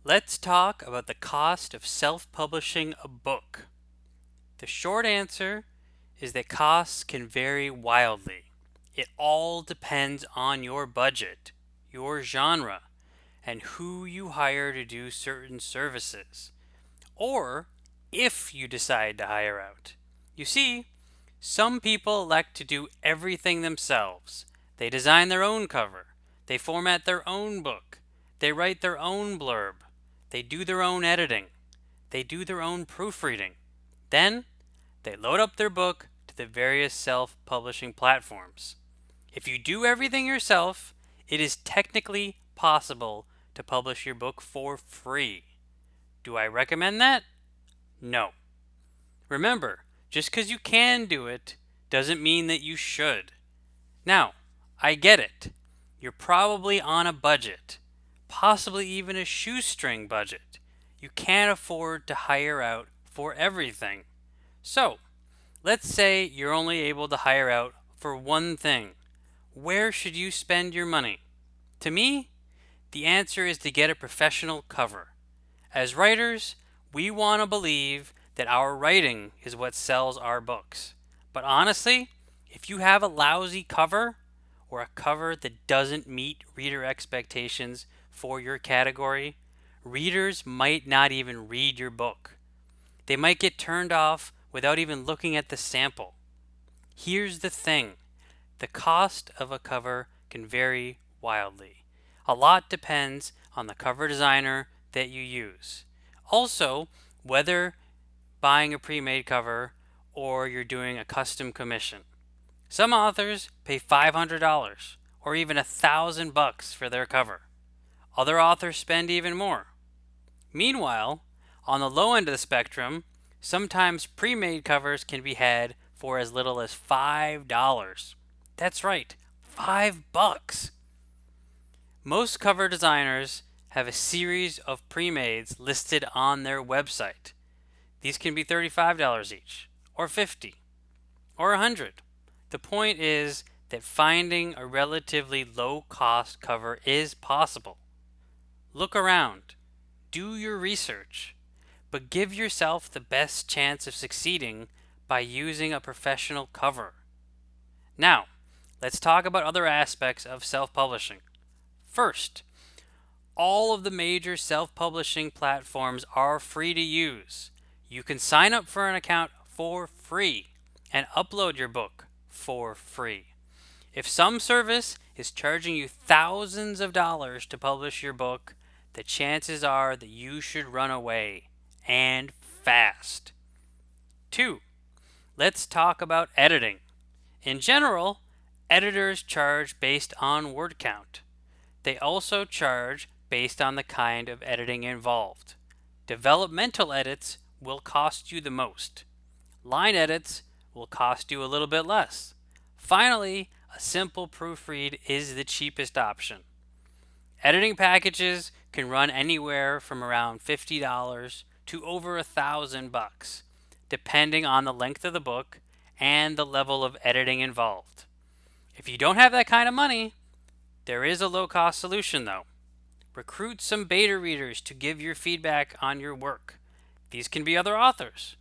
Let's talk about the cost of self-publishing a book. The short answer is that costs can vary wildly. It all depends on your budget, your genre, and who you hire to do certain services, or if you decide to hire out. You see, some people elect to do everything themselves. They design their own cover, they format their own book, they write their own blurb, they do their own editing, they do their own proofreading. Then they load up their book to the various self publishing platforms. If you do everything yourself, it is technically possible to publish your book for free. Do I recommend that? No. Remember, just because you can do it doesn't mean that you should. Now, I get it. You're probably on a budget, possibly even a shoestring budget. You can't afford to hire out for everything. So, let's say you're only able to hire out for one thing. Where should you spend your money? To me, the answer is to get a professional cover. As writers, we want to believe that our writing is what sells our books. But honestly, if you have a lousy cover, or a cover that doesn't meet reader expectations for your category, readers might not even read your book. They might get turned off without even looking at the sample. Here's the thing. The cost of a cover can vary wildly. A lot depends on the cover designer that you use. Also, whether buying a pre-made cover or you're doing a custom commission. Some authors pay $500 or even $1,000 for their cover. Other authors spend even more. Meanwhile, on the low end of the spectrum, sometimes pre-made covers can be had for as little as $5. That's right, $5. Most cover designers have a series of pre-mades listed on their website. These can be $35 each, or $50, or $100. The point is that finding a relatively low-cost cover is possible. Look around, do your research, but give yourself the best chance of succeeding by using a professional cover. Now, let's talk about other aspects of self-publishing. First, all of the major self-publishing platforms are free to use. You can sign up for an account for free and upload your book for free. If some service is charging you thousands of dollars to publish your book, the chances are that you should run away, and fast. 2. Let's talk about editing. In general, editors charge based on word count. They also charge based on the kind of editing involved. Developmental edits will cost you the most. Line edits will cost you a little bit less. Finally, a simple proofread is the cheapest option. Editing packages can run anywhere from around $50 to over $1,000, depending on the length of the book and the level of editing involved. If you don't have that kind of money, there is a low-cost solution though. Recruit some beta readers to give your feedback on your work. These can be other authors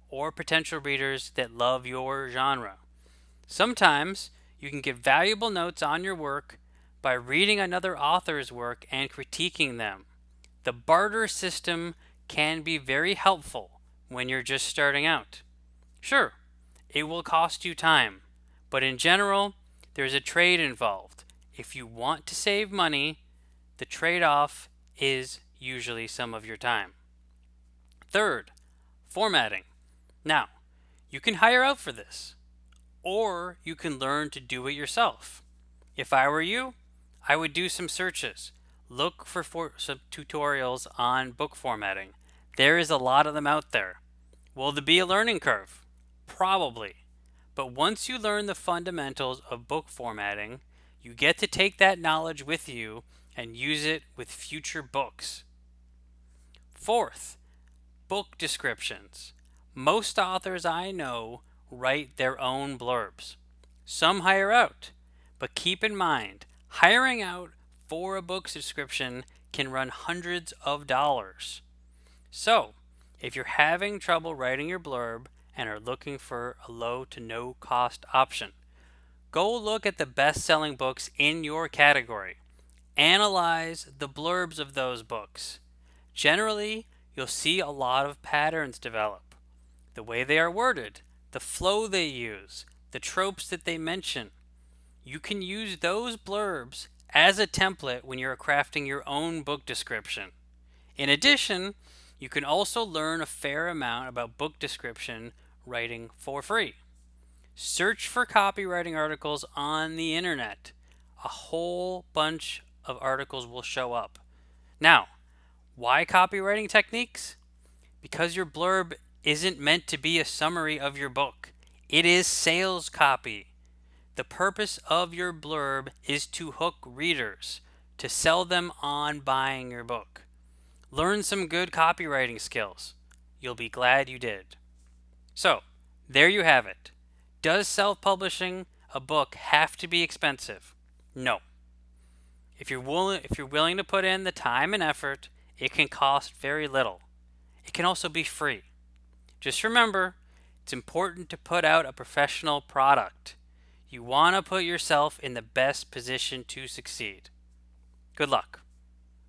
or potential readers that love your genre. Sometimes you can get valuable notes on your work by reading another author's work and critiquing them. The barter system can be very helpful when you're just starting out. Sure, it will cost you time, but in general, there's a trade involved. If you want to save money, the trade-off is usually some of your time. Third, formatting. Now, you can hire out for this, or you can learn to do it yourself. If I were you, I would do some searches. Look for some tutorials on book formatting. There is a lot of them out there. Will there be a learning curve? Probably. But once you learn the fundamentals of book formatting, you get to take that knowledge with you and use it with future books. Fourth, book descriptions. Most authors I know write their own blurbs. Some hire out, but keep in mind, hiring out for a book description can run hundreds of dollars. So, if you're having trouble writing your blurb and are looking for a low to no cost option, go look at the best-selling books in your category. Analyze the blurbs of those books. Generally, you'll see a lot of patterns develop. The way they are worded, the flow they use, the tropes that they mention. You can use those blurbs as a template when you're crafting your own book description. In addition, you can also learn a fair amount about book description writing for free. Search for copywriting articles on the internet. A whole bunch of articles will show up. Now, why copywriting techniques? Because your blurb isn't meant to be a summary of your book. It is sales copy. The purpose of your blurb is to hook readers, to sell them on buying your book. Learn some good copywriting skills. You'll be glad you did. So, there you have it. Does self-publishing a book have to be expensive? No. If you're willing to put in the time and effort, it can cost very little. It can also be free. Just remember, it's important to put out a professional product. You want to put yourself in the best position to succeed. Good luck.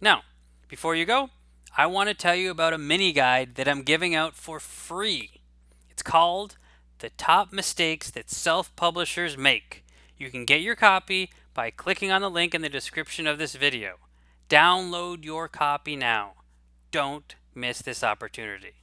Now, before you go, I want to tell you about a mini guide that I'm giving out for free. It's called The Top Mistakes That Self-Publishers Make. You can get your copy by clicking on the link in the description of this video. Download your copy now. Don't miss this opportunity.